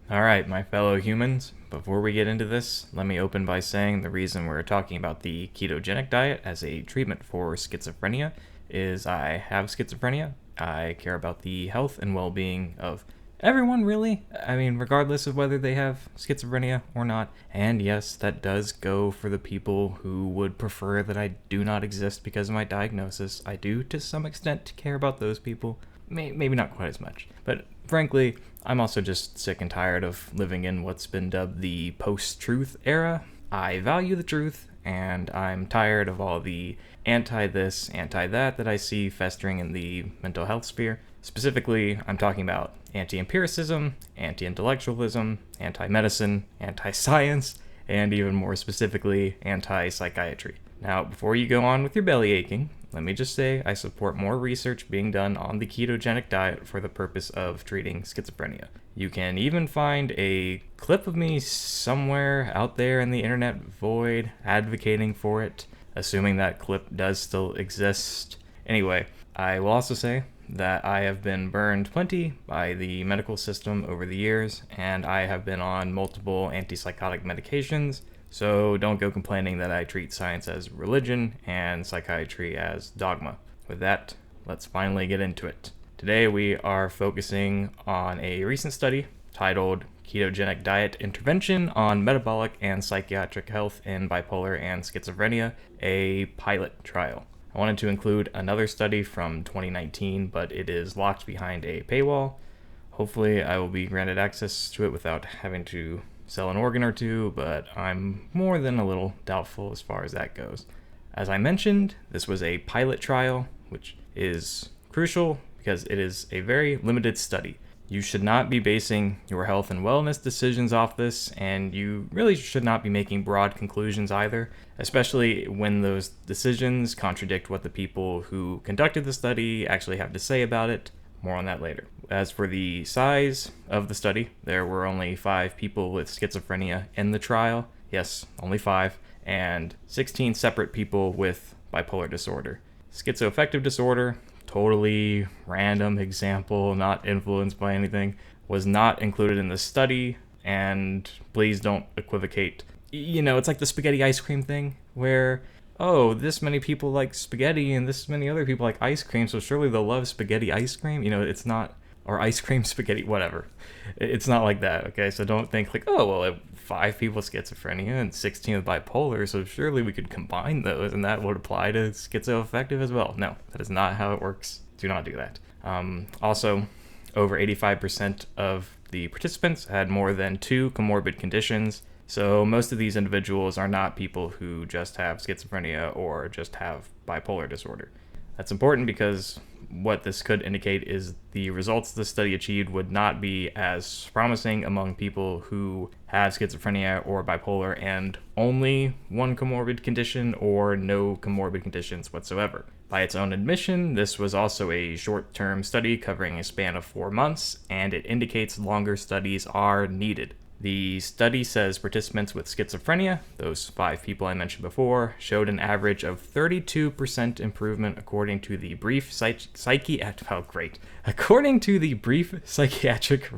Alright, my fellow humans, before we get into this, let me open by saying the reason we're talking about the ketogenic diet as a treatment for schizophrenia is I have schizophrenia. I care about the health and well being of everyone, really. I mean, regardless of whether they have schizophrenia or not. And yes, that does go for the people who would prefer that I do not exist because of my diagnosis. I do, to some extent, care about those people. Maybe not quite as much. But frankly, I'm also just sick and tired of living in what's been dubbed the post-truth era. I value the truth, and I'm tired of all the anti-this, anti-that I see festering in the mental health sphere. Specifically, I'm talking about anti-empiricism, anti-intellectualism, anti-medicine, anti-science, and even more specifically, anti-psychiatry. Now, before you go on with your belly aching, let me just say I support more research being done on the ketogenic diet for the purpose of treating schizophrenia. You can even find a clip of me somewhere out there in the internet void advocating for it, assuming that clip does still exist. Anyway, I will also say that I have been burned plenty by the medical system over the years, and I have been on multiple antipsychotic medications. So don't go complaining that I treat science as religion and psychiatry as dogma. With that, let's finally get into it. Today we are focusing on a recent study titled Ketogenic Diet Intervention on Metabolic and Psychiatric Health in Bipolar and Schizophrenia, a pilot trial. I wanted to include another study from 2019, but it is locked behind a paywall. Hopefully I will be granted access to it without having to sell an organ or two, but I'm more than a little doubtful as far as that goes. As I mentioned, this was a pilot trial, which is crucial because it is a very limited study. You should not be basing your health and wellness decisions off this, and you really should not be making broad conclusions either, especially when those decisions contradict what the people who conducted the study actually have to say about it. More on that later. As for the size of the study, there were only 5 people with schizophrenia in the trial. Yes, only 5. And 16 separate people with bipolar disorder. Schizoaffective disorder, totally random example, not influenced by anything, was not included in the study. And please don't equivocate. You know, it's like the spaghetti ice cream thing, where oh, this many people like spaghetti and this many other people like ice cream, so surely they'll love spaghetti ice cream. You know, it's not, or ice cream spaghetti, whatever. It's not like that, okay? So don't think like, oh, well, 5 people with schizophrenia and 16 with bipolar, so surely we could combine those and that would apply to schizoaffective as well. No, that is not how it works. Do not do that. Also, over 85% of the participants had more than 2 comorbid conditions. So most of these individuals are not people who just have schizophrenia or just have bipolar disorder. That's important because what this could indicate is the results the study achieved would not be as promising among people who have schizophrenia or bipolar and only one comorbid condition or no comorbid conditions whatsoever. By its own admission, this was also a short-term study covering a span of 4 months, and it indicates longer studies are needed. The study says participants with schizophrenia, those 5 people I mentioned before, showed an average of 32% improvement according to the brief psychiatric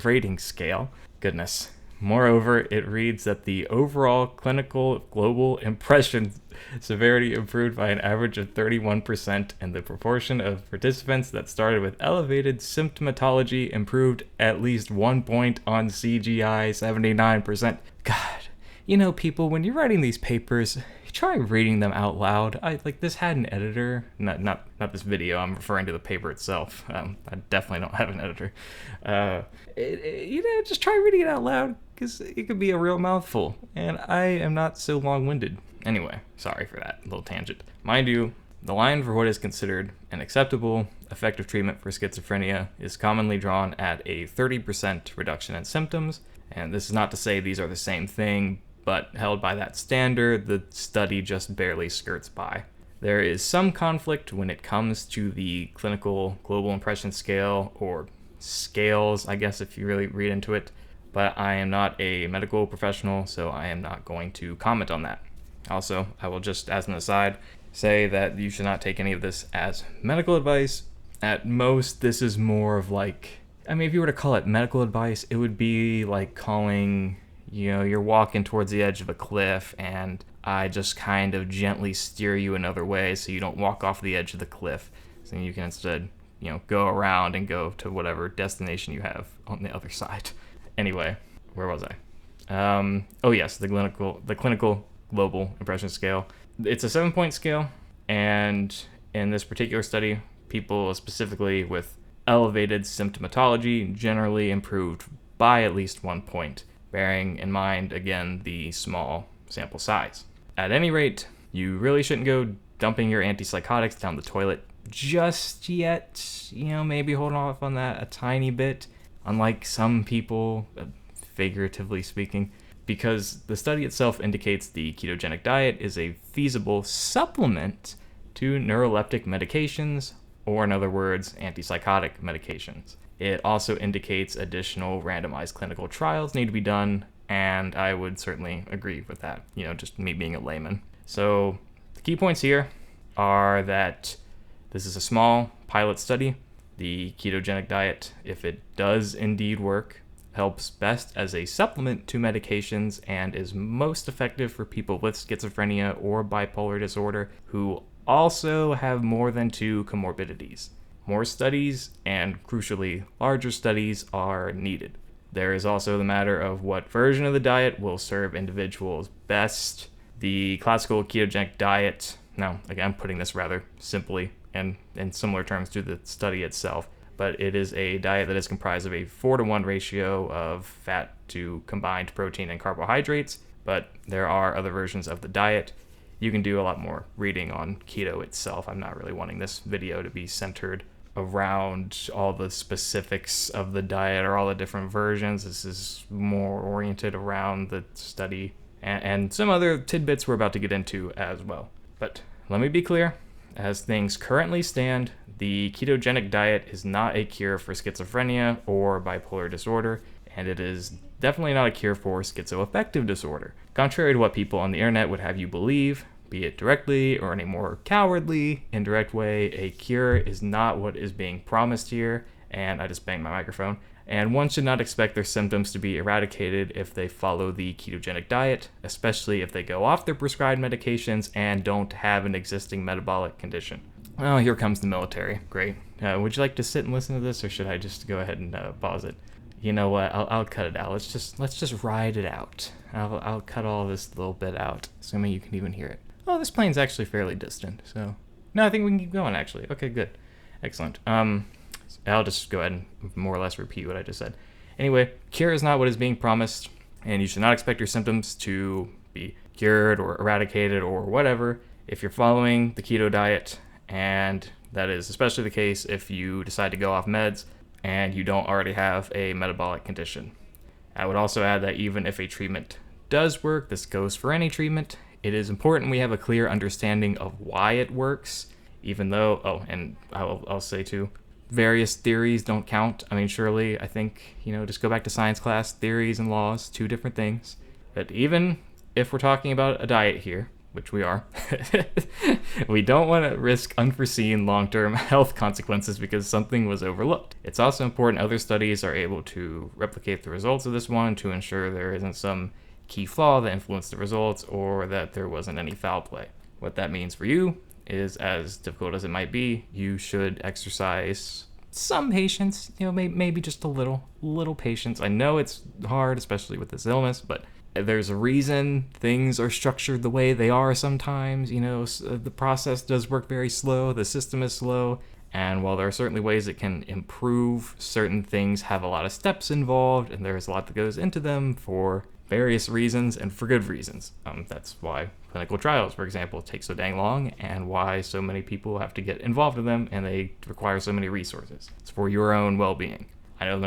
rating scale. Goodness. Moreover, it reads that the overall clinical global impression severity improved by an average of 31%, and the proportion of participants that started with elevated symptomatology improved at least 1 point on CGI, 79%. God, you know, people, when you're writing these papers, try reading them out loud. This had an editor, not this video. I'm referring to the paper itself. I definitely don't have an editor. Just try reading it out loud because it could be a real mouthful, and I am not so long-winded. Anyway, sorry for that little tangent. Mind you, the line for what is considered an acceptable, effective treatment for schizophrenia is commonly drawn at a 30% reduction in symptoms, and this is not to say these are the same thing, but held by that standard, the study just barely skirts by. There is some conflict when it comes to the clinical global impression scale, or scales, I guess if you really read into it, but I am not a medical professional, so I am not going to comment on that. Also, I will just, as an aside, say that you should not take any of this as medical advice. At most, this is more of like I mean, if you were to call it medical advice, it would be like calling, you're walking towards the edge of a cliff and I just kind of gently steer you another way so you don't walk off the edge of the cliff. So you can instead, go around and go to whatever destination you have on the other side. Anyway, where was I? Oh yes, the clinical global impression scale. It's a 7-point scale, and in this particular study, people specifically with elevated symptomatology generally improved by at least 1 point, bearing in mind, again, the small sample size. At any rate, you really shouldn't go dumping your antipsychotics down the toilet just yet. Maybe hold off on that a tiny bit, unlike some people, figuratively speaking, because the study itself indicates the ketogenic diet is a feasible supplement to neuroleptic medications, or in other words, antipsychotic medications. It also indicates additional randomized clinical trials need to be done, and I would certainly agree with that, just me being a layman. So the key points here are that this is a small pilot study. The ketogenic diet, if it does indeed work, helps best as a supplement to medications and is most effective for people with schizophrenia or bipolar disorder who also have more than 2 comorbidities. More studies, and crucially, larger studies, are needed. There is also the matter of what version of the diet will serve individuals best. The classical ketogenic diet, now, again, I'm putting this rather simply and in similar terms to the study itself, but it is a diet that is comprised of a 4-to-1 ratio of fat to combined protein and carbohydrates, but there are other versions of the diet. You can do a lot more reading on keto itself. I'm not really wanting this video to be centered around all the specifics of the diet or all the different versions. This is more oriented around the study and some other tidbits we're about to get into as well. But let me be clear. As things currently stand, the ketogenic diet is not a cure for schizophrenia or bipolar disorder, and it is definitely not a cure for schizoaffective disorder. Contrary to what people on the internet would have you believe, be it directly or in a more cowardly, indirect way, a cure is not what is being promised here, and I just banged my microphone, and one should not expect their symptoms to be eradicated if they follow the ketogenic diet, especially if they go off their prescribed medications and don't have an existing metabolic condition. Oh, here comes the military. Great. Would you like to sit and listen to this, or should I just go ahead and pause it? You know what? I'll cut it out. Let's just ride it out. I'll cut all this little bit out, assuming you can even hear it. Oh, this plane's actually fairly distant, so no, I think we can keep going. Actually, okay, good, excellent. I'll just go ahead and more or less repeat what I just said. Anyway, cure is not what is being promised, and you should not expect your symptoms to be cured or eradicated or whatever if you're following the keto diet, and that is especially the case if you decide to go off meds and you don't already have a metabolic condition. I would also add that even if a treatment does work, this goes for any treatment, it is important we have a clear understanding of why it works, even though, and I'll say too, various theories don't count. I mean, surely, I think, just go back to science class, theories and laws, 2 different things. But even if we're talking about a diet here, which we are, we don't want to risk unforeseen long-term health consequences because something was overlooked. It's also important other studies are able to replicate the results of this one to ensure there isn't some key flaw that influenced the results or that there wasn't any foul play. What that means for you is, as difficult as it might be, you should exercise some patience, maybe just a little patience. I know it's hard, especially with this illness, but there's a reason things are structured the way they are sometimes. The process does work very slow, the system is slow, and while there are certainly ways it can improve, certain things have a lot of steps involved, and there's a lot that goes into them for various reasons and for good reasons. That's why clinical trials, for example, take so dang long, and why so many people have to get involved in them, and they require so many resources. It's for your own well-being. I know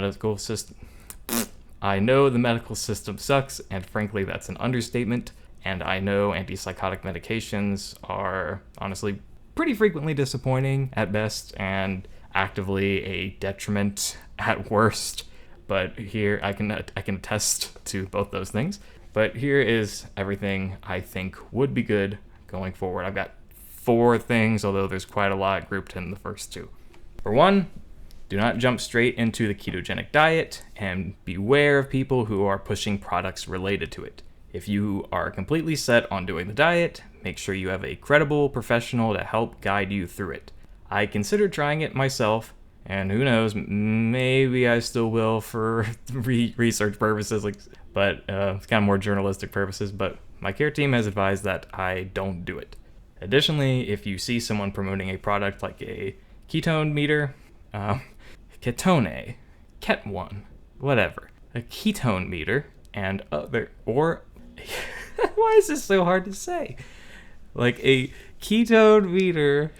the medical system sucks, and frankly, that's an understatement. And I know antipsychotic medications are honestly pretty frequently disappointing at best, and actively a detriment at worst. But here I can attest to both those things. But here is everything I think would be good going forward. I've got 4 things, although there's quite a lot grouped in the first 2. For one, Do not jump straight into the ketogenic diet, and beware of people who are pushing products related to it. If you are completely set on doing the diet, make sure you have a credible professional to help guide you through it. I considered trying it myself, and who knows, maybe I still will for research purposes, but it's kind of more journalistic purposes, but my care team has advised that I don't do it. Additionally, if you see someone promoting a product like a ketone meter, ketone, ket1, whatever, a ketone meter, and other, or, why is this so hard to say? Like a ketone meter,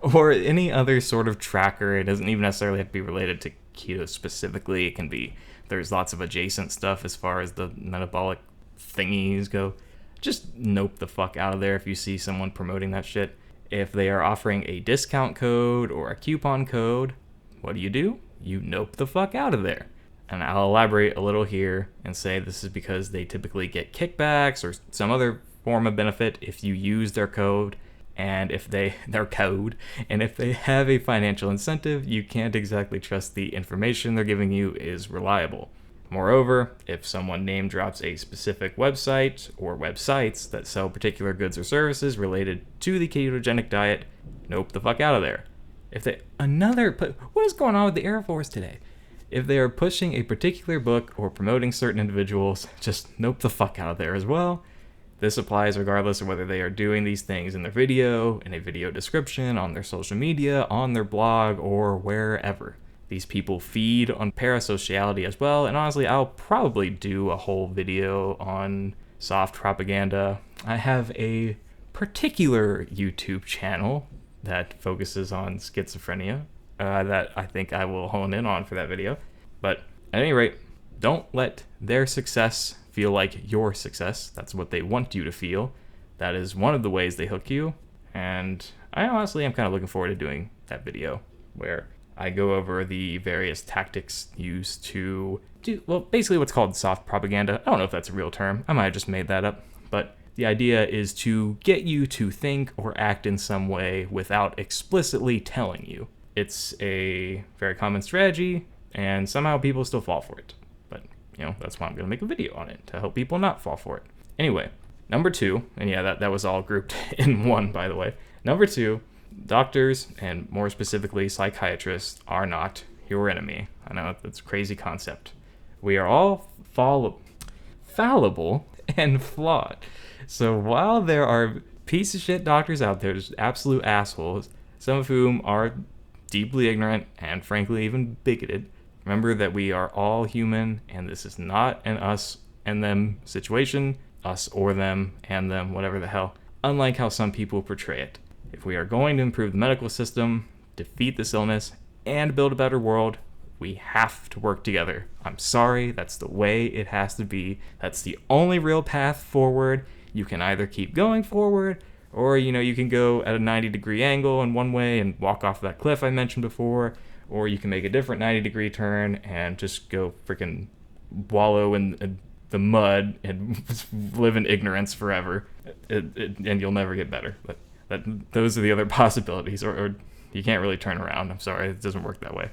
or any other sort of tracker. It doesn't even necessarily have to be related to keto specifically. It can be, there's lots of adjacent stuff as far as the metabolic thingies go. Just nope the fuck out of there if you see someone promoting that shit. If they are offering a discount code or a coupon code, what do? You nope the fuck out of there. And I'll elaborate a little here and say this is because they typically get kickbacks or some other form of benefit if you use their code, and if they have a financial incentive, you can't exactly trust the information they're giving you is reliable. Moreover, if someone name drops a specific website or websites that sell particular goods or services related to the ketogenic diet, nope the fuck out of there. What is going on with the Air Force today? If they are pushing a particular book or promoting certain individuals, just nope the fuck out of there as well. This applies regardless of whether they are doing these things in their video, in a video description, on their social media, on their blog, or wherever. These people feed on parasociality as well, and honestly, I'll probably do a whole video on soft propaganda. I have a particular YouTube channel that focuses on schizophrenia that I think I will hone in on for that video. But at any rate, don't let their success feel like your success. That's what they want you to feel. That is one of the ways they hook you. And I honestly am kind of looking forward to doing that video where I go over the various tactics used to do, well, basically what's called soft propaganda. I don't know if that's a real term. I might have just made that up. But the idea is to get you to think or act in some way without explicitly telling you. It's a very common strategy, and somehow people still fall for it. But, that's why I'm going to make a video on it, to help people not fall for it. Anyway, number 2, and yeah, that was all grouped in one, by the way. Number 2, doctors, and more specifically psychiatrists, are not your enemy. I know that's a crazy concept. We are all fallible and flawed. So while there are piece of shit doctors out there, just absolute assholes, some of whom are deeply ignorant and frankly even bigoted, remember that we are all human, and this is not an us and them situation, us or them and them, whatever the hell, unlike how some people portray it. If we are going to improve the medical system, defeat this illness, and build a better world, we have to work together. I'm sorry, that's the way it has to be. That's the only real path forward. You can either keep going forward, or, you can go at a 90-degree angle in one way and walk off that cliff I mentioned before, or you can make a different 90-degree turn and just go freaking wallow in the mud and live in ignorance forever, and you'll never get better. But those are the other possibilities, or you can't really turn around. I'm sorry, it doesn't work that way.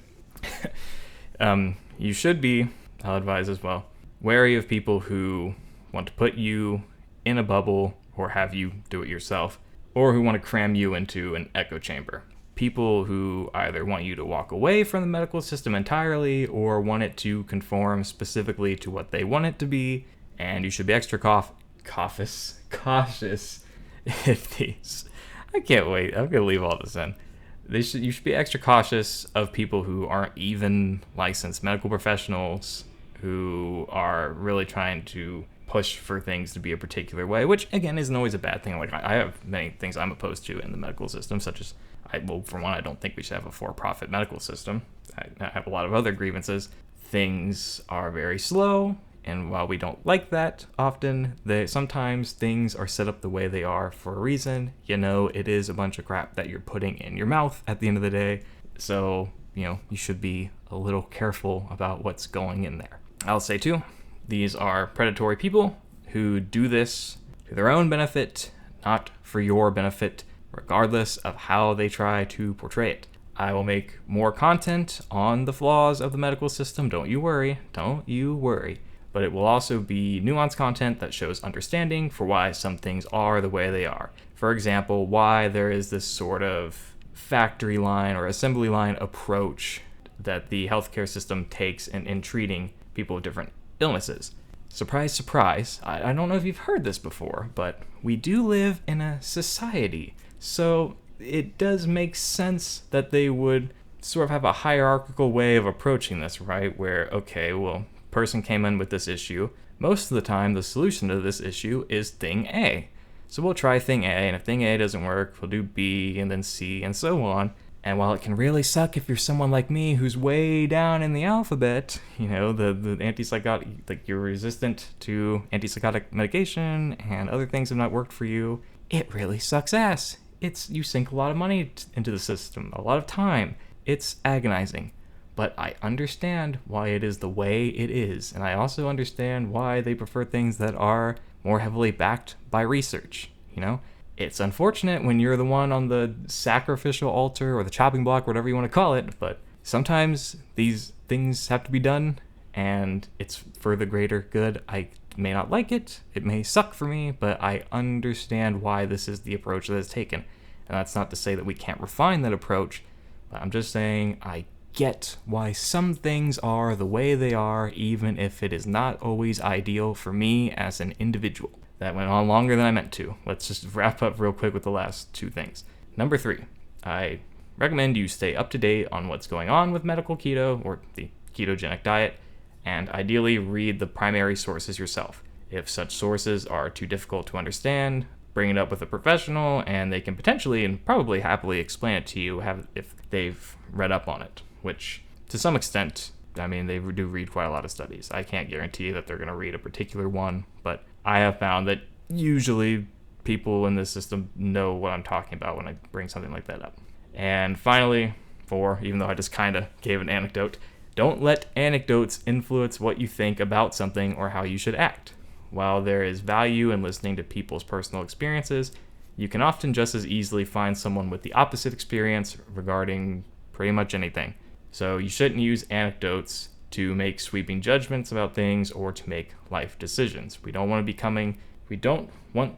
You should be, I'll advise as well, wary of people who want to put you in a bubble or have you do it yourself, or who want to cram you into an echo chamber. People who either want you to walk away from the medical system entirely or want it to conform specifically to what they want it to be, and you should be extra cautious if these... I can't wait. I'm going to leave all this in. You should be extra cautious of people who aren't even licensed medical professionals who are really trying to push for things to be a particular way, which again isn't always a bad thing. Like, I have many things I'm opposed to in the medical system, such as, for one, I don't think we should have a for-profit medical system. I have a lot of other grievances. Things are very slow, and while we don't like that often, sometimes things are set up the way they are for a reason. It is a bunch of crap that you're putting in your mouth at the end of the day. So, you should be a little careful about what's going in there. I'll say too, these are predatory people who do this to their own benefit, not for your benefit, regardless of how they try to portray it. I will make more content on the flaws of the medical system. Don't you worry. Don't you worry. But it will also be nuanced content that shows understanding for why some things are the way they are. For example, why there is this sort of factory line or assembly line approach that the healthcare system takes in treating people with different illnesses. Surprise, surprise, I don't know if you've heard this before, but we do live in a society. So it does make sense that they would sort of have a hierarchical way of approaching this, right? Where, okay, well, person came in with this issue. Most of the time, the solution to this issue is thing A. So we'll try thing A, and if thing A doesn't work, we'll do B, and then C, and so on. And while it can really suck if you're someone like me who's way down in the alphabet, the antipsychotic, like you're resistant to antipsychotic medication and other things have not worked for you, it really sucks ass. You sink a lot of money into the system, a lot of time. It's agonizing. But I understand why it is the way it is, and I also understand why they prefer things that are more heavily backed by research, It's unfortunate when you're the one on the sacrificial altar or the chopping block, whatever you want to call it, but sometimes these things have to be done, and it's for the greater good. I may not like it, it may suck for me, but I understand why this is the approach that is taken. And that's not to say that we can't refine that approach, but I'm just saying I get why some things are the way they are, even if it is not always ideal for me as an individual. That went on longer than I meant to. Let's just wrap up real quick with the last two things. Number 3, I recommend you stay up to date on what's going on with medical keto or the ketogenic diet, and ideally read the primary sources yourself. If such sources are too difficult to understand, bring it up with a professional, and they can potentially and probably happily explain it to you if they've read up on it, which to some extent, they do read quite a lot of studies. I can't guarantee that they're going to read a particular one, but I have found that usually people in this system know what I'm talking about when I bring something like that up. And finally, 4, even though I just kind of gave an anecdote, don't let anecdotes influence what you think about something or how you should act. While there is value in listening to people's personal experiences, you can often just as easily find someone with the opposite experience regarding pretty much anything. So you shouldn't use anecdotes to make sweeping judgments about things or to make life decisions. We don't want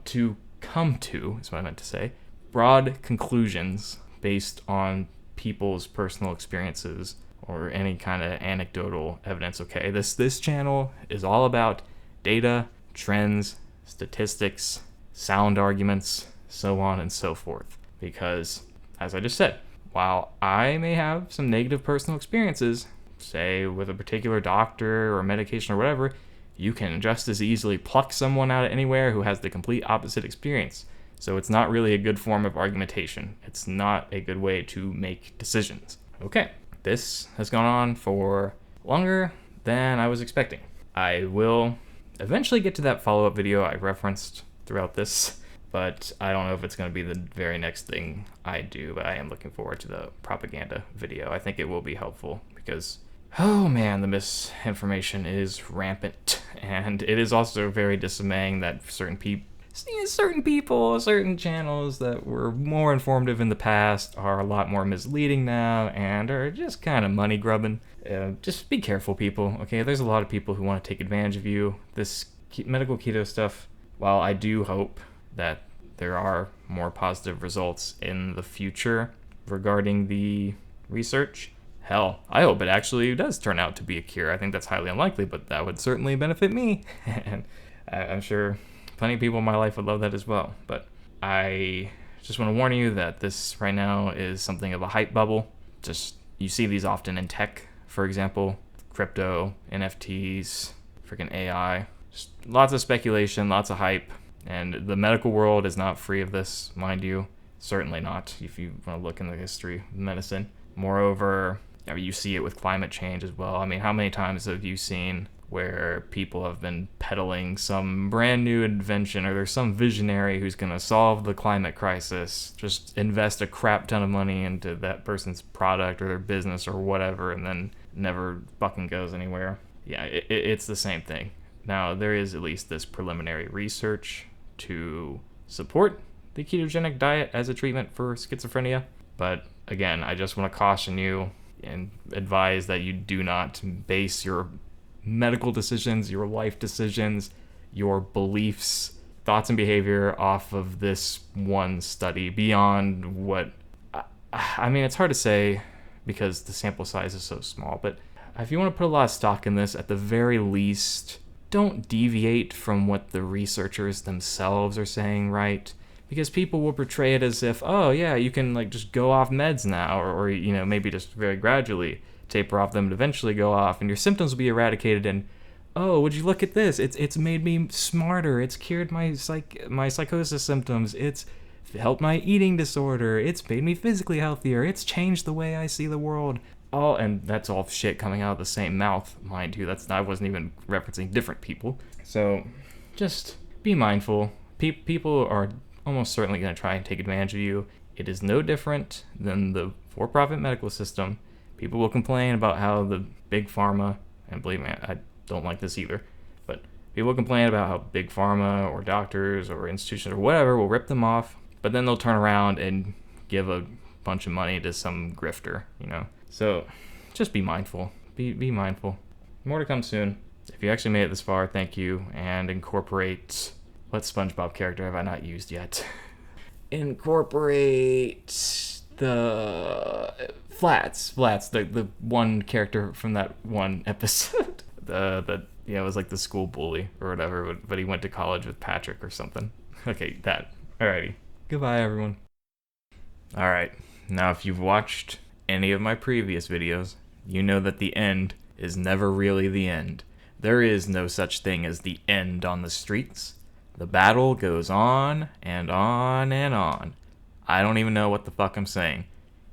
to come to, is what I meant to say, broad conclusions based on people's personal experiences or any kind of anecdotal evidence, okay? This channel is all about data, trends, statistics, sound arguments, so on and so forth. Because, as I just said, while I may have some negative personal experiences, say with a particular doctor or medication or whatever, you can just as easily pluck someone out of anywhere who has the complete opposite experience. So it's not really a good form of argumentation. It's not a good way to make decisions. Okay, this has gone on for longer than I was expecting. I will eventually get to that follow-up video I referenced throughout this, but I don't know if it's going to be the very next thing I do, but I am looking forward to the propaganda video. I think it will be helpful because, oh man, the misinformation is rampant, and it is also very dismaying that certain people, certain channels that were more informative in the past are a lot more misleading now and are just kind of money grubbing. Just be careful, people, okay? There's a lot of people who want to take advantage of you. This medical keto stuff, while I do hope that there are more positive results in the future regarding the research, hell, I hope it actually does turn out to be a cure. I think that's highly unlikely, but that would certainly benefit me. And I'm sure plenty of people in my life would love that as well. But I just want to warn you that this right now is something of a hype bubble. Just, you see these often in tech, for example, crypto, NFTs, freaking AI. Just lots of speculation, lots of hype. And the medical world is not free of this, mind you. Certainly not, if you want to look in the history of medicine. Moreover, you see it with climate change as well. I mean, how many times have you seen where people have been peddling some brand new invention, or there's some visionary who's going to solve the climate crisis, just invest a crap ton of money into that person's product or their business or whatever, and then never fucking goes anywhere? Yeah, it's the same thing. Now, there is at least this preliminary research to support the ketogenic diet as a treatment for schizophrenia, but again, I just want to caution you and advise that you do not base your medical decisions, your life decisions, your beliefs, thoughts, and behavior off of this one study beyond what. I mean, it's hard to say because the sample size is so small, but if you want to put a lot of stock in this, at the very least, don't deviate from what the researchers themselves are saying, right? Because people will portray it as if, oh yeah, you can like just go off meds now, or you know, maybe just very gradually taper off them and eventually go off, and your symptoms will be eradicated. And oh, would you look at this? It's made me smarter. It's cured my psychosis symptoms. It's helped my eating disorder. It's made me physically healthier. It's changed the way I see the world. All, and that's all shit coming out of the same mouth, mind you. I wasn't even referencing different people. So just be mindful. People are almost certainly going to try and take advantage of you. It is no different than the for-profit medical system. People will complain about how the big pharma, and believe me, I don't like this either, but people will complain about how big pharma or doctors or institutions or whatever will rip them off, but then they'll turn around and give a bunch of money to some grifter, you know? So just be mindful. Be mindful. More to come soon. If you actually made it this far, thank you, and incorporate... What SpongeBob character have I not used yet? Incorporate the Flats, the one character from that one episode. It was like the school bully or whatever, but he went to college with Patrick or something. Okay, that. Alrighty. Goodbye, everyone. Alright, now if you've watched any of my previous videos, you know that the end is never really the end. There is no such thing as the end on the streets. The battle goes on and on and on. I don't even know what the fuck I'm saying.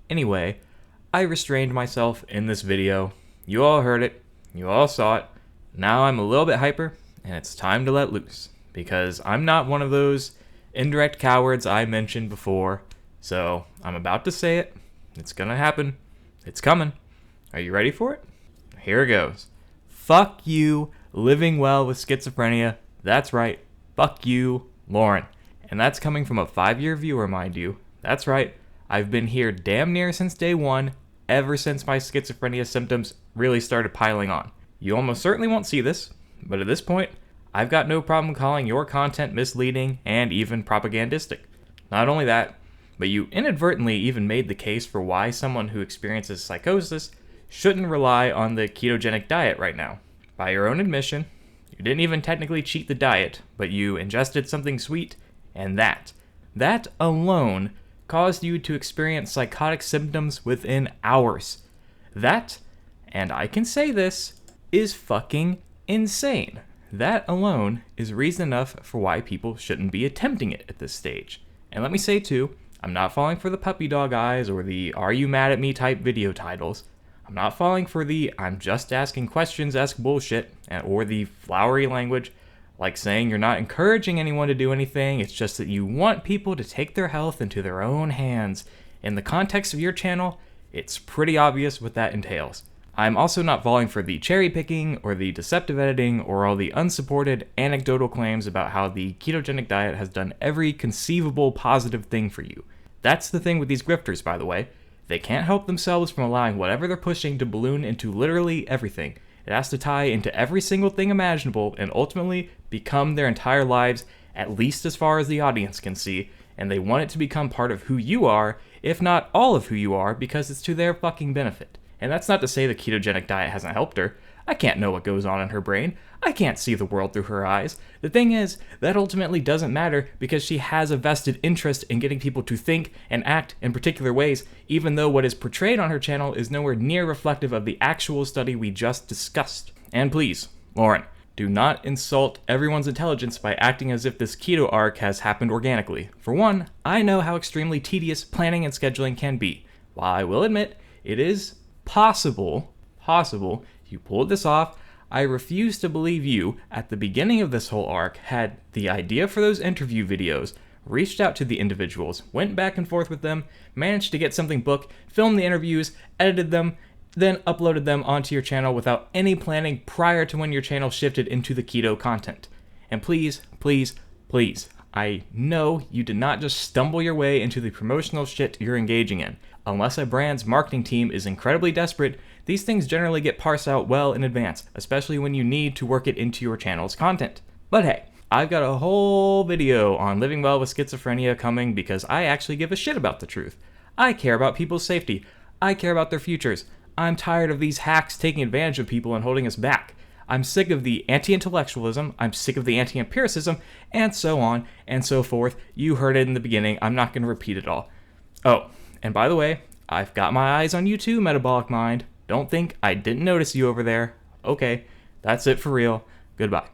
Anyway, I restrained myself in this video. You all heard it. You all saw it. Now I'm a little bit hyper, and it's time to let loose. Because I'm not one of those indirect cowards I mentioned before. So I'm about to say it. It's gonna happen. It's coming. Are you ready for it? Here it goes. Fuck you, living well with schizophrenia. That's right. Fuck you, Lauren. And that's coming from a 5-year viewer, mind you. That's right. I've been here damn near since day one, ever since my schizophrenia symptoms really started piling on. You almost certainly won't see this, but at this point, I've got no problem calling your content misleading and even propagandistic. Not only that, but you inadvertently even made the case for why someone who experiences psychosis shouldn't rely on the ketogenic diet right now. By your own admission, you didn't even technically cheat the diet, but you ingested something sweet, and that alone caused you to experience psychotic symptoms within hours. That, and I can say this, is fucking insane. That alone is reason enough for why people shouldn't be attempting it at this stage. And let me say too, I'm not falling for the puppy dog eyes or the "are you mad at me" type video titles. I'm not falling for the "I'm just asking questions" bullshit, or the flowery language, like saying you're not encouraging anyone to do anything, it's just that you want people to take their health into their own hands. In the context of your channel, it's pretty obvious what that entails. I'm also not falling for the cherry picking or the deceptive editing or all the unsupported anecdotal claims about how the ketogenic diet has done every conceivable positive thing for you. That's the thing with these grifters, by the way. They can't help themselves from allowing whatever they're pushing to balloon into literally everything. It has to tie into every single thing imaginable and ultimately become their entire lives, at least as far as the audience can see, and they want it to become part of who you are, if not all of who you are, because it's to their fucking benefit. And that's not to say the ketogenic diet hasn't helped her. I can't know what goes on in her brain. I can't see the world through her eyes. The thing is, that ultimately doesn't matter because she has a vested interest in getting people to think and act in particular ways, even though what is portrayed on her channel is nowhere near reflective of the actual study we just discussed. And please, Lauren, do not insult everyone's intelligence by acting as if this keto arc has happened organically. For one, I know how extremely tedious planning and scheduling can be. While I will admit, it is possible you pulled this off, I refuse to believe you, at the beginning of this whole arc, had the idea for those interview videos, reached out to the individuals, went back and forth with them, managed to get something booked, filmed the interviews, edited them, then uploaded them onto your channel without any planning prior to when your channel shifted into the keto content. And please, please, please, I know you did not just stumble your way into the promotional shit you're engaging in. Unless a brand's marketing team is incredibly desperate, these things generally get parsed out well in advance, especially when you need to work it into your channel's content. But hey, I've got a whole video on living well with schizophrenia coming because I actually give a shit about the truth. I care about people's safety. I care about their futures. I'm tired of these hacks taking advantage of people and holding us back. I'm sick of the anti-intellectualism, I'm sick of the anti-empiricism, and so on and so forth. You heard it in the beginning, I'm not going to repeat it all. Oh, and by the way, I've got my eyes on you too, Metabolic Mind. Don't think I didn't notice you over there. Okay, that's it for real. Goodbye.